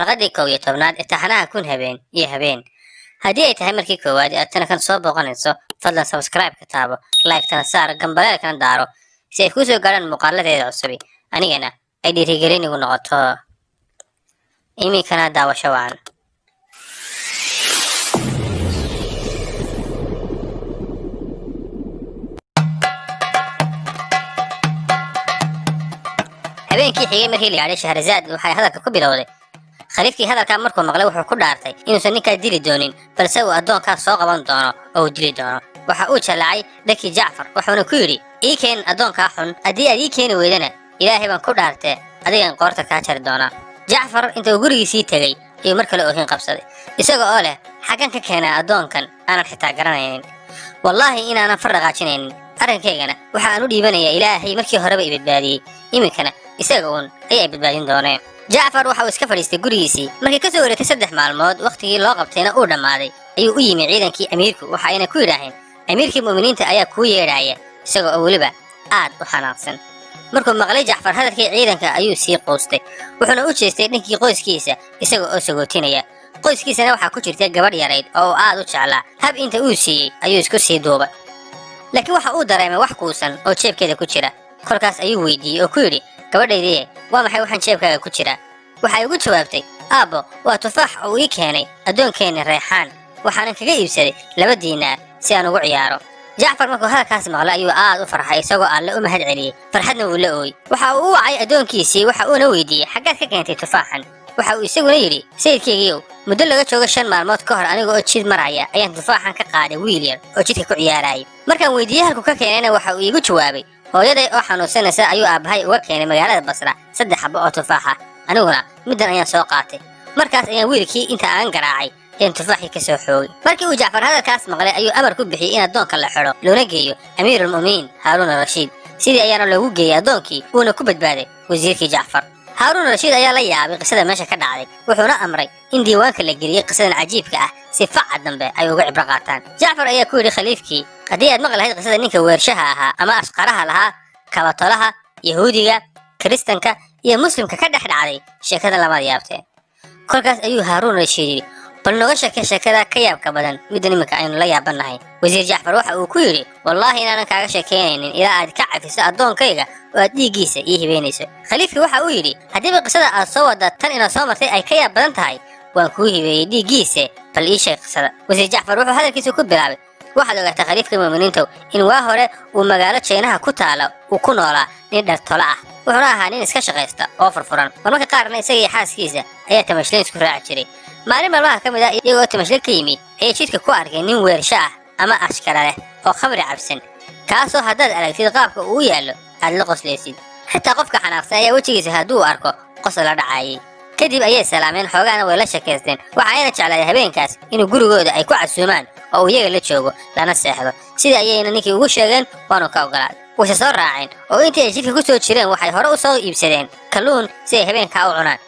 xalqadii 11aad ee taxanaha kun habeen iyo habeen. haddii ay tahay markii koowaad aad tan kan soo booqanayso fadlan subscribe ka taabo, like tana saar, gambaleelkana daaro si ay ku soo gaaraan muuqaaladeeda cusub anigana ay dhiirigelin igu noqoto. iminkana daawasho wacan. habeenkii xigay markii la gaadhay Shahrazad waxay hadalka ku bilowday. khaliifkii hadalka markuu maqlay wuxuu ku dhaartay inuusan ninka dili doonin balse uu adoonka soo qaban doono oo dili doono. waxa uu jalaacay dhankii Jacfar wuxuuna ku yiri ii keen adoonka xun, haddii aad ii keeni weydana ilaahay baan ku dhaartay adigan qoorta ka jari doona. Jacfar inta uu gurigiisii tagay ayuu mar kale oohin qabsaday isagoo oo leh xagan ka keenay adoonkan aanan xitaa garanaynin, wallahi inaanan farqaajinaynin arrinkaygana waxa aan u dhiibanayaa ilaahay markii horeba i badbaadiyay, iminkana isaga uun ayay badbaadin dooneen. Jacfar waxa uu iska fadhiistay gurigiisii markii ka soo wareegtay 3 maalmood waqtigii loo qabtayna uu dhamaaday ayuu u yimi ciidankii amiirku waxa ayna ku yiraahdeen amiirkii muuminiinta ayaa ku yeedhaya isagoo oo waliba aad u xanaaqsan. markuu maqlay Jacfar hadalkii ciidanka ayuu sii qoostay wuxuuna u jeestay dhankii qoyskiisa isagoo oo sagootinaya. qoyskiisana waxa ku jirtay gabadh yarayd oo aad u jeclaa, hab inta uu siiyay ayuu isku sii duubay, laakiin waxa uu dareemay wax kuusan oo jeebkeeda ku jira. kolkaas ayuu weydiiyay oo ku yiri gabadhaydii waa maxay waxaan jeebkaaga ku jira? waxay ugu jawaabtay aabbo waa tufaax oo ii keenay adoonkeena Reexaan, waxaan kaga iibsaday 2 diinaar si aan ugu ciyaaro. Jacfar markuu hadalkaas maqlay ayuu aad u farxay isagoo Alle u mahad celiyay, farxadna uu la ooyay. waxa uu wacay adoonkiisii waxa uuna weydiiyay xaggaad ka keentay tufaaxan. waxa uu isaguna yiri sayidkaygiiyow muddo laga joogo 5 maalmood ka hor aniga oo jid maraya ayaan tufaaxan ka qaaday wiil yar oo jidka ku ciyaarayay. markaan weydiiyay halku ka keenayna waxa uu iigu jawaabay hooyaday oo xanuunsanaysa ayuu aabahay uga keenay magaalada Basra 3 xabo oo tufaaxa, aniguna middan ayaan soo qaatay. markaas ayaan wiilkii inta aan garaacay in tufaaxii ka soo xoogay. markii uu Jacfar hadalkaas maqlay ayuu amar ku bixiyay in adoonka la xiro loona geeyo amiirul muuminiin Haarun al-Rashiid. sidii ayaana loogu geeyay adoonkii uuna ku badbaaday wasiirkii Jacfar. Haarun al-Rashiid ayaa la yaabay qisada meesha ka dhacday wuxuuna amray in diiwaanka la geliyay qisadan cajiibka ah si faca dambe ay uga cibro qaataan. Jacfar ayaa ku yiri khaliifkii haddii aad maqlahayd qisada ninka weershaha ahaa ama asqaraha lahaa kabatolaha yahuudiga kristanka iyo muslimka ka dhex dhacday sheekada lama yaabteen. kolkaas ayuu Haarun al-Rashiid yiri bal nooga sheekay sheekada ka yaabka badan midda nimanka aynu la yaabanahay. wasiir Jacfar waxa uu ku yiri wallahi inaanan kaaga sheekeynaynin ilaa aad ka cafiso adoonkayga oo aad dhiigiisa ii hibeynayso. khaliifkii waxa uu yiri haddii qisada aad soo wada tan ina soo martay ay ka yaab badan tahay waan kuu hibeeyay dhiigiisa bal ii sheeg qisada. wasiir Jacfar wuxuu hadalkiisa ku bilaabay waxaad ogaatay khaliifkii muuminiinta in waa hore uu magaalo Chinaha ku taala uu ku noolaa nin dhartolo ah, wuxuuna ahaa nin iska shaqaysta oo furfuran. marmarka qaarna isaga iyo xaaskiisa ayaa tamashlayn isku raaci jiray. maalin maalmaha ka mid ah iyagoo tamashle ka yimid ayay jidka ku arkeen nin weersho ah ama askara leh oo khamri cabsan, kaasoo haddaad aragtid qaabka uu yaallo aad la qoslaysid. xitaa qofka xanaaqsan ayaa wejigiisa hadduu arko qosol la dhacayay. kadib ayay salaameen xoogaana way la sheekaysteen. waxa ayna jeclaaday habeenkaas inuu gurigooda ay ku casuumaan oo uu iyaga la joogo lana seexdo. sida ayayna ninkii ugu sheegeen waanu ka ogolaaday. wayse soo raaceen oo intii ay jidka ku soo jireen waxay hore u soo iibsadeen kalluun si ay habeenkaa u cunaan.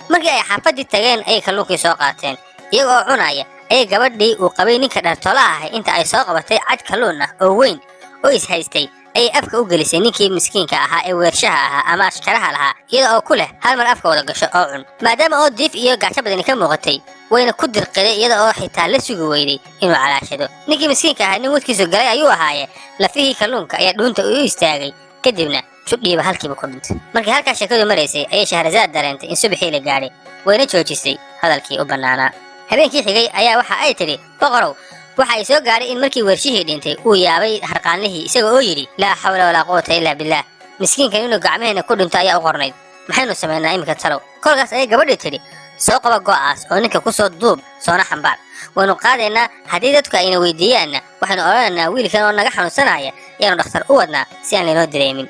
markii ay xaafadii tageen ayay kalluunkii soo qaateen iyagoo cunaya ayay gabadhii uu qabay ninka dhartolaha ahay inta ay soo qabatay cad kalluun ah oo weyn oo is haystay ayay afka u gelisay ninkii miskiinka ahaa ee weershaha ahaa ama askaraha lahaa iyada oo ku leh hal mar afka wada gasho oo cun. maadaama oo diif iyo gaajo badani ka muuqatay wayna ku dirqiday iyada oo xitaa la sugi weyday inuu calaashado. ninkii miskiinka ahaa nin wadkiisu galay ayuu ahaaye lafihii kalluunka ayaa dhuunta u istaagay kadibna sudhiiba halkiiba ku dhintay. markii halkaas sheekadu maraysay ayay Shahrazad dareentay in subaxii la gaadhay wayna joojisay hadalkii u bannaanaa. habeenkii xigay ayaa waxa ay tidhi boqorow waxa ay soo gaadhay in markii weershihii dhintay uu yaabay harqaanlihii isagoo oo yidhi laa xawla walaa quwata illaa billaah, miskiinkan inuu gacmaheena ku dhinto ayaa u qornayd, maxaynu samaynaa iminka talow? kolkaas ayay gabadhii tidhi soo qaba go'aas oo ninka ku soo duub soona xambaar, waynu qaadaynaa. haddii dadku ayna weydiiyaanna waxaynu odhanaynaa wiilkan oo naga xanuunsanaya ayaanu dhakhtar u wadnaa si aan laynoo dareemin.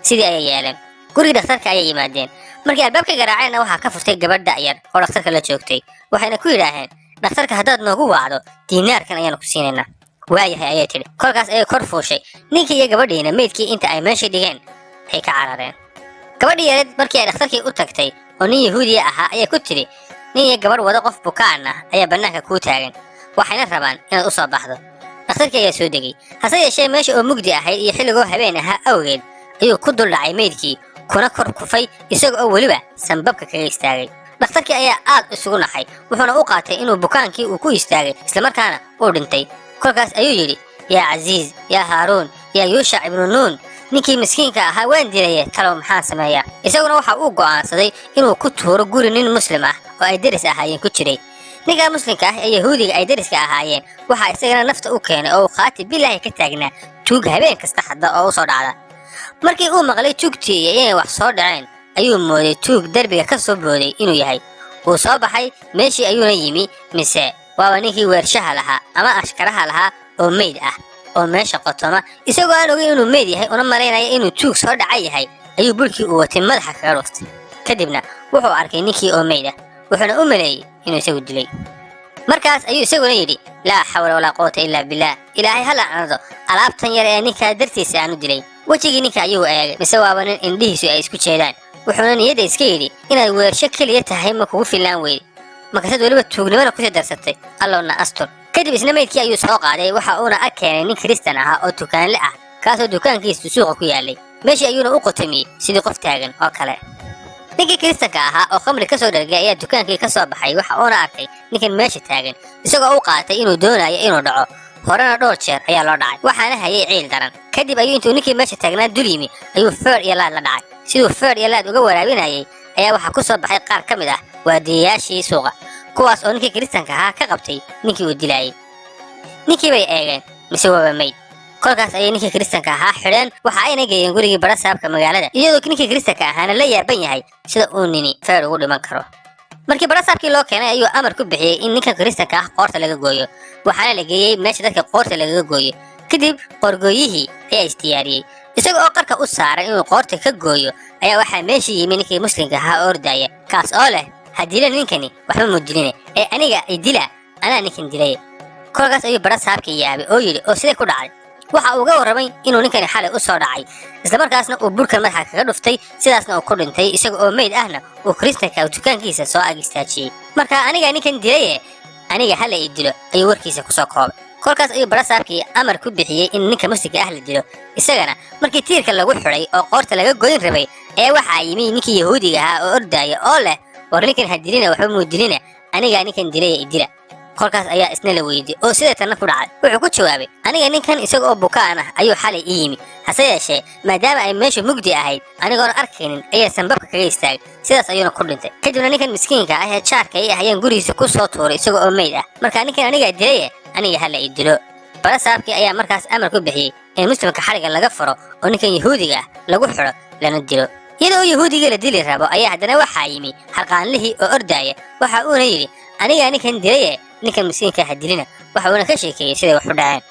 sidii ayay yeeleen. gurigii dhakhtarka ayay yimaadeen. markii albaabka garaaceenna waxaa ka furtay gabadh da'yar oo dhakhtarka la joogtay. waxayna ku yidhaaheen dhakhtarka haddaad noogu wacdo diinaarkan ayaanu ku siinaynaa. waayahay ayay tidhi. kolkaas ayay kor fuushay ninkii iyo gabadhiina meydkii inta ay meeshii dhigeen ay ka carareen. gabadhii yareed markii ay dhakhtarkii u tagtay oo nin yahuudiya ahaa ayay ku tidhi nin iyo gabadh wada qof bukaan ah ayaa bannaanka kuu taagan, waxayna rabaan inaad u soo baxdo. dhakhtarkii ayaa soo degay. hase yeeshee meesha oo mugdi ahayd iyo xilligoo habeen ahaa awgeed ayuu ku dul dhacay meydkii kuna kor kufay isaga oo weliba sanbabka kaga istaagay. dhakhtarkii ayaa aad isugu naxay wuxuuna u qaatay inuu bukaankii uu ku istaagay islamarkaana uu dhintay. kolkaas ayuu yidhi yaa casiis yaa haaruun yaa yuushac ibnu nuun, ninkii miskiinka ahaa waan dilaye talow maxaan sameeyaa. isaguna waxa uu go'aansaday inuu ku tuuro guri nin muslim ah oo ay deris ahaayeen ku jiray. ninka muslimka ah ee yahuudiga ay deriska ahaayeen waxaa isagana nafta u keenay oo uu khaati bilaahi ka taagnaa tuug habeen kasta hadda oo u soo dhacda. markii uu maqlay tuugtii iyo inay wax soo dhaceen ayuu mooday tuug derbiga ka soo booday inuu yahay. wuu soo baxay meeshii ayuuna yimi, mise waaba ninkii weershaha lahaa ama ashkaraha lahaa oo meyd ah oo meesha qotoma. isagoo aan ogeyn inuu meyd yahay una malaynaya inuu tuug soo dhacay yahay ayuu bulkii uu watay madaxa kaga dhuftay. kadibna wuxuu arkay ninkii oo meyd ah wuxuuna u maleeyey inuu isagu dilay. markaas ayuu isaguna yidhi laa xawla walaa quwata illaa billaah, ilaahay ha lacnado alaabtan yar ee ninkaa dartiisa aanu dilay. wejigii ninka ayuu eegay, mise waaba nin indhihiisu ay isku jeedaan. wuxuuna niyadda iska yidhi inaad weersho keliya tahay ma kugu fillaan weyde, markaasaad weliba tuugnimana kusii darsatay, allowna astur. kadib isna meydkii ayuu soo qaaday, waxa uuna ag keenay nin kristan ahaa oo dukaanle ah kaasoo dukaankiisu suuqa ku yaallay. meeshii ayuuna u qotamiyey sidii qof taagan oo kale. ninkii kiristanka ahaa oo khamri ka soo dhargay ayaa dukaankii ka soo baxay, waxa uuna arkay ninkan meesha taagan isagoo u qaatay inuu doonayo inuu dhaco. horena dhowr jeer ayaa loo dhacay, waxaana hayay ciil daran. kadib ayuu intuu ninkii meesha taagnaa dul yimi ayuu feer iyo laad la dhacay. siduu feer iyo laad uga waraabinayay ayaa waxaa ku soo baxay qaar ka mid ah waadiyayaashii suuqa, kuwaas oo ninkii kiristanka ahaa ka qabtay ninkii uu dilaayay. ninkii bay eegeen, mise waaba meyd. kolkaas ayay ninkii kiristanka ahaa xidheen, waxa ayna geeyeen gurigii barasaabka magaalada, iyadoo ninkii kiristanka ahaana la yaaban yahay sida uu nini feer ugu dhiman karo. markii barasaabkii loo keenay ayuu amar ku bixiyey in ninkan kiristanka ah qoorta laga gooyo, waxaana la geeyey meesha dadka qoorta lagaga gooyo. kadib qoorgooyihii ayaa isdiyaariyey. isaga oo qarka u saaran inuu qoorta ka gooyo ayaa waxaa meesha yimi ninkii muslimka ahaa oo ordaya, kaas oo leh ha dila ninkani waxba muu diline ee aniga idila, anaa ninkan dilay. kolkaas ayuu barasaabkii yaabay oo yidhi oo sidee ku dhacay. waxa uu uga warramay inuu ninkani xalay u soo dhacay, islamarkaasna uu burkan madaxa kaga dhuftay, sidaasna uu ku dhintay. isaga oo meyd ahna uu kiristanka dukaankiisa soo ag istaajiyey. marka aniga ninkan dilaye aniga hala ii dilo ayuu warkiisa kusoo koobay. kolkaas ayuu barasaabkii amar ku bixiyey in ninka muslimka ah la dilo. isagana markii tiirka lagu xidhay oo qoorta laga goyn rabay ayaa waxaa yimi ninkii yahuudiga ahaa oo ordaya oo leh war ninkan ha dilina waxba muu dilina, anigaa ninkan dilaya idila. kolkaas ayaa isna la weydiiyey oo sideetanna ku dhacay. wuxuu ku jawaabay aniga ninkan isaga oo bukaan ah ayuu xalay ii yimi, hase yeeshee maadaama ay meesha mugdi ahayd anigoona arkaynin ayaa sanbabka kaga istaagay, sidaas ayuuna ku dhintay. kadibna ninkan miskiinka ah ee jaarka ay ahayeen gurigiisa ku soo tuuray isaga oo meyd ah. markaa ninkan anigaa dilaye aniga hala ii dilo. barasaabkii ayaa markaas amar ku bixiyey in muslimka xaliga laga furo oo ninkan yahuudiga ah lagu xidho lana dilo. iyadoo yahuudigii la dili rabo ayaa haddana waxaa yimi harqaanlihii oo ordaya, waxa uuna yidhi anigaa ninkan dilaye ninkan miskiinka ha dilina, waxa uuna ka sheekeeyey siday wax u dhaceen.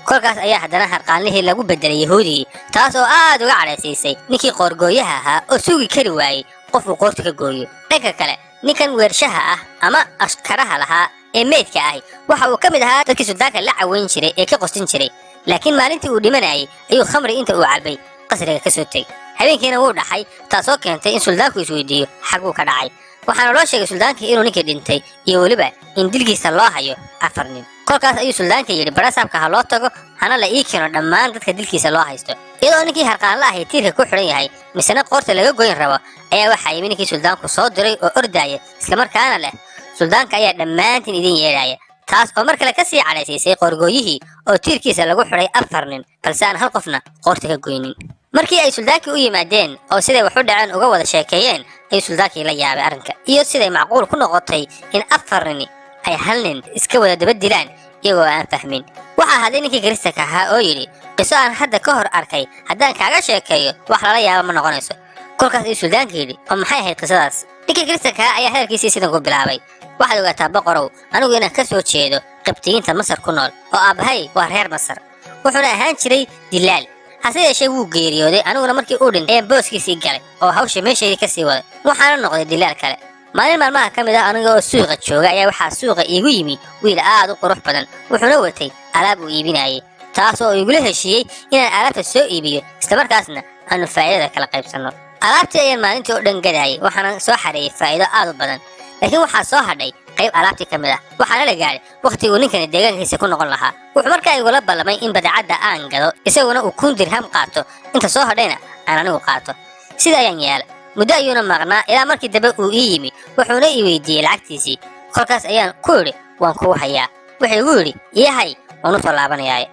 kolkaas ayaa haddana harqaanlihii lagu bedelay yahuudigii, taas oo aad uga cadhaysiisay ninkii qoorgooyaha ahaa oo sugi kari waayey qof uu qoorta ka gooyo. dhanka kale ninkan weershaha ah ama ashkaraha lahaa ee meydka ahi waxa uu ka mid ahaa dadkii suldaanka la caweyn jiray ee ka qostin jiray, laakiin maalintii uu dhimanayay ayuu khamri inta uu cabay qasriga ka soo tegey. habeenkiina wuu dhaxay, taasoo keentay in suldaanku isweydiiyo xaguu ka dhacay. waxaana loo sheegay suldaankii inuu ninkii dhintay iyo weliba in dilkiisa loo hayo 4 nin. kolkaas ayuu suldaanka yidhi barasaabka ha loo tago hana la ii keeno dhammaan dadka dilkiisa loo haysto. iyadoo ninkii harqaanla ahi tiirka ku xidhan yahay misena qoorta laga goyn rabo ayaa waxaa yimi ninkii suldaanku soo diray oo ordaya, islamarkaana leh suldaanka ayaa dhammaantiin idin yeedhaya, taas oo mar kale ka sii cadhaysiisay qoorgooyihii oo tiirkiisa lagu xidhay 4 nin balse aan hal qofna qoorta ka goynin. markii ay suldaankii u yimaadeen oo siday wax u dhaceen uga wada sheekeeyeen ayuu suldaankii la yaabay arrinka iyo siday macquul ku noqotay in 4 nin ay hal nin iska wada daba dilaan iyagoo aan fahmin. waxaa hadlay ninkii kiristanka ahaa oo yidhi qiso aan hadda ka hor arkay haddaan kaaga sheekeeyo wax lala yaabo ma noqonayso. kolkaas ayuu suldaanka yidhi oo maxay ahayd qisadaas. ninkii kiristanka ahaa ayaa hadalkiisii sidan ku bilaabay waxaad ogaataa boqorow, anigu inaan ka soo jeedo qibtiyiinta Masar ku nool oo aabbahay waa reer Masar, wuxuuna ahaan jiray dilaal. hase yeeshee wuu geeriyooday, aniguna markii uu dhintay ayaan booskiisii galay oo hawsha meeshaydii ka sii waday, waxaana noqday dilaal kale. maalin maalmaha ka mid ah aniga oo suuqa jooga ayaa waxaa suuqa iigu yimi wiil aad u qurux badan, wuxuuna watay alaab uu iibinayay, taas oo igula heshiiyey inaan alaabta soo iibiyo islamarkaasna aanu faa'iidada kala qaybsanno. alaabtii ayaan maalintii oo dhan gadayay, waxaana soo xareeyey faa'iido aad u badan, laakiin waxaa soo hadhay qayb alaabtii ka mid ah. waxaana la gaadhay wakhtiguu ninkani deegaankiisa ku noqon lahaa. wuxuu markaa igula ballamay in badeecadda aan gado, isaguna uu 1 dirham qaato, inta soo hadhayna aan anigu qaato. sida ayaan yeelay. muddo ayuuna maqnaa ilaa markii dambe uu ii yimi wuxuuna ii weydiiyey lacagtiisii. kolkaas ayaan ku idhi waan kuu hayaa. wuxuu igu yidhi ii hay waan u soo laabanayaaye.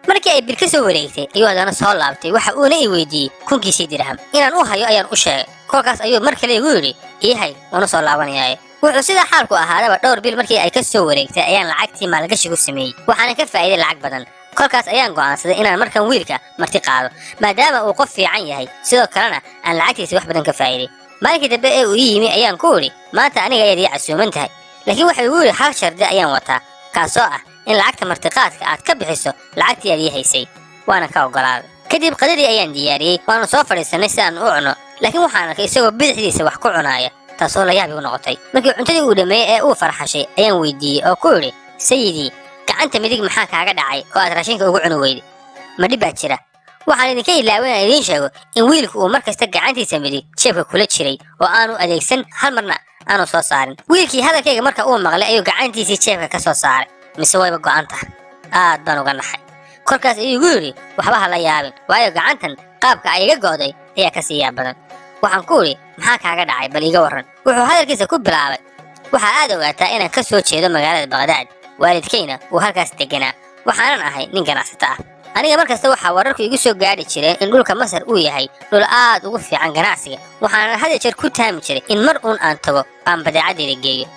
markii ay bil ka soo wareegtay ayuu haddana soo laabtay waxa uuna ii weydiiyey kunkiisii dirham inaan u hayo ayaan u sheegay. kolkaas ayuu mar kale igu yidhi ii hay waan u soo laabanayaaye. wuxuu sidaa xaalku ahaadaba dhowr bil markii ay ka soo wareegtay ayaan lacagtii maalgashi ku sameeyey waxaana ka faa'iiday lacag badan. kolkaas ayaan go'aansaday inaan markan wiilka marti qaado maadaama uu qof fiican yahay sidoo kalena aan lacagtiisa wax badan ka faa'iiday. maalinkii dambe ee uu ii yimi ayaan ku idhi maanta aniga ayaad ii casuuman tahay laakiin wuxuu igu yidhi hal shardi ayaan wataa kaasoo ah in lacagta martiqaadka aad ka bixiso lacagtii aad ii haysay. waana ka oggolaaday. kadib qadadii ayaan diyaariyey waanu soo fadhiisanay si aan u cuno laakiin waxaan arkay isagoo bidixdiisa wax ku cunaaya taasoo la yaab igu noqotay. markii cuntadii uu dhammeeyey ee uu farxashay ayaan weydiiyey oo ku idhi sayidii gacanta midig maxaa kaaga dhacay oo aad raashinka ugu cuni weyday ma dhib baa jira? waxaan idinka ilaaway inaan idiin sheego in wiilku uu mar kasta gacantiisa midig jeebka kula jiray oo aanu adeegsan hal marna aanu soo saarin. wiilkii hadalkayga marka uu maqlay ayuu gacantiisii jeebka ka soo saaray mise wayba go'an tahay. aad baan uga naxay. kolkaas ayuu igu yidhi waxba ha la yaabin waayo gacantan qaabka ay iga go'day ayaa ka sii yaab badan. waxaan ku idhi maxaa kaaga dhacay bal iiga warran. wuxuu hadalkiisa ku bilaabay waxaa aad ogaataa inaan ka soo jeedo magaalada baqdaad waalidkayna uu halkaas deganaa waxaanan ahay nin ganacsato ah. aniga markasta waxaa wararku igu soo gaadhi jireen in dhulka Masar uu yahay dhul aad ugu fiican ganacsiga waxaana had iyo jeer ku taami jiray in mar uun aan tago aan badeecadayda geeyo.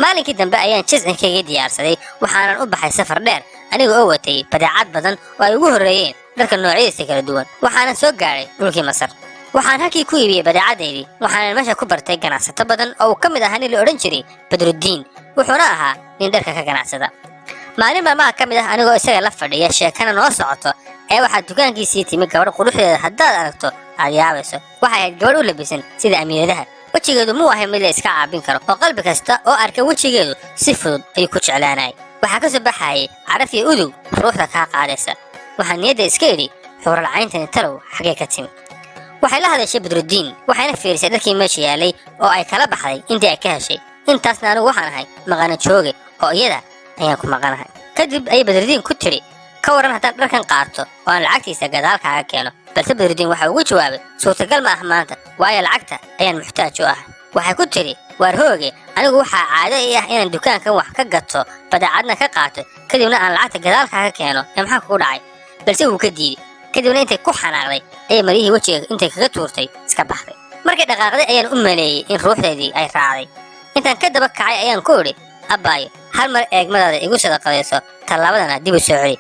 maalinkii dambe ayaan jiscinkayga diyaarsaday waxaanan u baxay safar dheer aniga oo watay badeecad badan oo ay ugu horreeyeen dharka noocyadiisa kala duwan. waxaanan soo gaadhay dhulkii Masar. waxaan halkii ku iibiyey badeecadaydii waxaanan meesha ku bartay ganacsato badan oo uu ka mid ahaa nin la odhan jiray Badrudiin wuxuuna ahaa nin dharka ka ganacsada. maalin maalmaha ka mid ah anigoo isaga la fadhiya sheekana noo socoto ee waxaa dukaankiisii timi gabadh quruxdeeda haddaad aragto aad yaabayso. waxay ahayd gabadh u labisan sida amiiradaha wejigeedu muu ahay mid la iska caabin karo oo qalbi kasta oo arka wejigeedu si fudud ayuu ku jeclaanayay. waxaa ka soo baxayay caraf iyo udug ruuxda kaa qaadaysa. waxaan niyadda iska idhi xuuralcayntani talow xaggee ka timi. waxay la hadashay Badrudiin waxayna fiirisay dharkii meesha yaalay oo ay kala baxday intii ay ka heshay. intaasna anigu waxaan ahay maqana jooge oo iyada ayaan ku maqanahay. kadib ayay Badrudiin ku tiri ka waran haddaan dharkan qaato oo aan lacagtiisa gadaal kaaga keeno. balse Badrudiin waxa ugu jawaabay suurtagal ma ah maanta waayo lacagta ayaan muxtaaj u ah. waxay ku tiri waar hooge anigu waxaa caado ii ah inaan dukaankan wax ka gato badeecadna ka qaato kadibna aan lacagta gadaal kaaga keeno ee maxaa kugu dhacay. balse wuu ka diiday. kadibna intay ku xanaaqday ayay marihii wejiga intay kaga tuurtay iska baxday. markay dhaqaaqday ayaan u maleeyey in ruuxdeedii ay raacday. intaan ka daba kacay ayaan ku idhi abbaayo hal mar eegmadaada igu sadaqadayso tallaabadana dib u soo celi.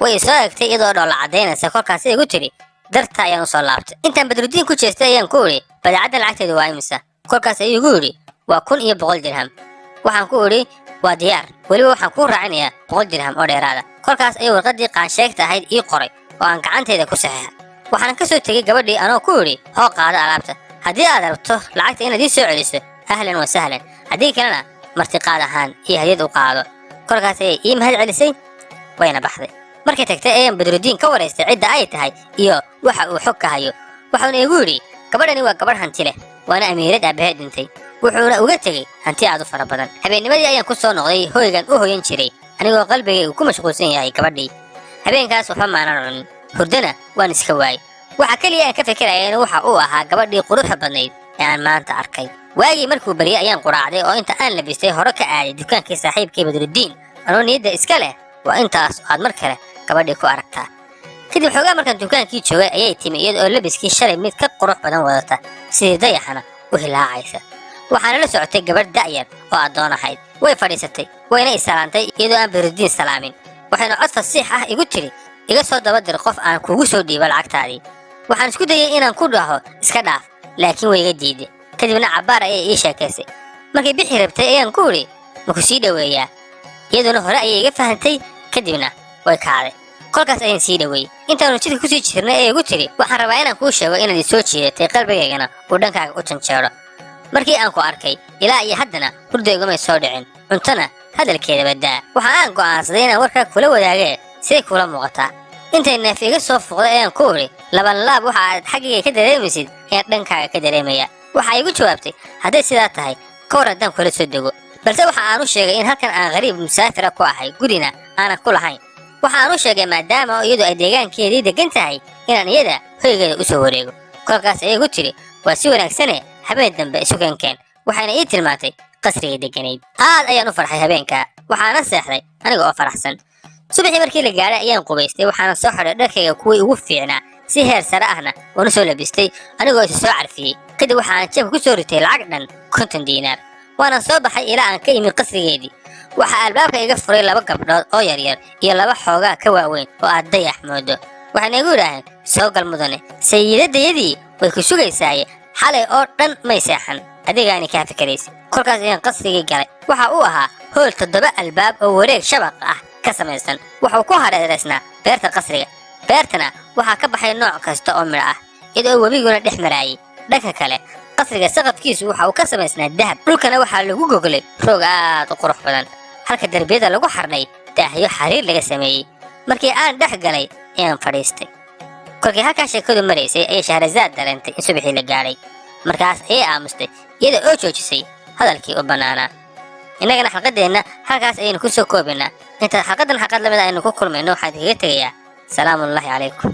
way soo eegtay iyadoo dhoolla caddaynaysa kolkaas igu tiri darta ayaan u soo laabtay. intaan Badrudiin ku jeestay ayaan ku idhi badeecaddan lacagteedu waa imisa. kolkaas ayuu igu yidhi waa 1,100 dirham. waxaan ku idhi waa diyaar weliba waxaan kuu raacinayaa 100 dirham oo dheeraada. kolkaas ayuu warqaddii qaansheegta ahayd ii qoray oo aan gacantayda ku saxiixay. waxaan ka soo tegey gabadhii anoo ku idhi hoo qaado alaabta haddii aad rabto lacagta inaad ii soo celiso ahlan wa sahlan haddii kalena martiqaad ahaan iyo hadiyad u qaado. kolkaas ayay ii mahad celisay wayna baxday. markay tagtay ayaan Badrudiin ka waraystay cidda ay tahay iyo waxa uu xog ka hayo. wuxuuna igu yidhi gabadhani waa gabadh hanti leh waana amiirad aabaheed dhintay wuxuuna uga tegey hanti aad u fara badan. habeennimadii ayaan ku soo noqday hoygan u hoyan jiray anigoo qalbigaygu ku mashquulsan yahay gabadhii. habeenkaas waxba maanan cunin hurdana waan iska waayey. waxa keliya aan ka fikirayana waxa uu ahaa gabadhii quruxda badnayd ee aan maanta arkay. waagii markuu baryay ayaan quraacday oo inta aan labistay hore ka aaday dukaankii saaxiibkii Badrudiin anoo niyadda iska leh waa intaas aad mar kale gabadhii ku aragtaa. kadib xoogaa markaan dukaankii joogay ayay timi iyada oo labiskii shalay mid ka qurux badan wadata sidii dayaxana u hilaacaysa. waxaana la socotay gabadh da'yar oo addoon ahayd. way fadhiisatay wayna isalaantay iyadoo aan Badrudiin salaamin. waxayna cod fasiix ah igu tiri iga soo daba dir qof aan kugu soo dhiibo lacagtaadii. waxaan isku dayay inaan ku dhaho iska dhaaf laakiin way iga diiday. kadibna cabbaar ayay ii sheekaysay. markay bixi rabtay ayaan ku idhi ma ku sii dhoweeyaa. iyaduna hore ayay iga fahantay kadibna way kacday. kolkaas ayaan sii dhoweeyey. intaanu jidka kusii jirnay ayay igu tiri waxaan rabaa inaan kuu sheego inaad i soo jiidatay qalbigaygana uu dhankaaga u janjeero. markii aan ku arkay ilaa iyo haddana hurda igumay soo dhicin cuntana hadalkeeda badaa. waxa aan go'aansaday inaan warkaa kula wadaagee siday kula muuqataa. intay neef iga soo fuuqday ayaan ku idhi laban laab waxa aad xaggayga ka dareemaysid ayaan dhankaaga ka dareemaya. waxa igu jawaabtay hadday sidaa tahay ka war haddaan kula soo dego. balse waxa aan u sheegay in halkan aan qariib musaafira ku ahay gurina aanan ku lahayn. waxa aan u sheegay maadaama iyadu ay deegaankeedii degan tahay inaan iyada hoygeeda u soo wareego. kolkaas ayay igu tiri waa si wanaagsane habeen dambe isu keenkeen waxayna ii tilmaantay qasriga degganayd. aad ayaan u farxay habeenkaa waxaana seexday aniga oo faraxsan. subaxii markii la gaadhay ayaan qubaystay waxaana soo xidhay dharkayga kuwii ugu fiicnaa si heer sare ahna waan u soo labistay anigoo isa soo carfiyey. kadib waxaan jeebka ku soo ritay lacag dhan 50 diinaar waana soo baxay ilaa aan ka imid qasrigeedii. waxaa albaabka iga furay 2 gabdhood oo yaryar iyo 2 xoogaa ka waaweyn oo aad dayax moodo. waxayna igu yidhaaheen soo gal mudane sayidadayadii way ku sugaysaaye xalay oo dhan may seexan adigaani kaa fikiraysa. kolkaas ayaan qasrigii galay. waxa uu ahaa hool 7 albaab oo wareeg shabaq ah ka samaysan. wuxuu ku hareeraysnaa beerta qasriga. beertana waxaa ka baxay nooc kasta oo midho ah iyadoo webiguna dhex maraayay. dhanka kale qasriga saqafkiisu waxa uu ka samaysnaa dahab. dhulkana waxaa lagu goglay roog aad u qurux badan halka darbiyada lagu xarnay daahyo xariir laga sameeyey. markii aan dhex galay ayaan fadhiistay. kolkii halkaa sheekadu maraysay ayay Shahrazaad dareentay in subaxii la gaadhay. markaas ayay aamustay iyada oo joojisay hadalkii u bannaanaa. innagana xalqadeenna halkaas ayaynu ku soo koobaynaa. inta xalqadan xalqad lamid ah aynu ku kulmayno waxaan kaga tegayaa salaamullaahi calaykum.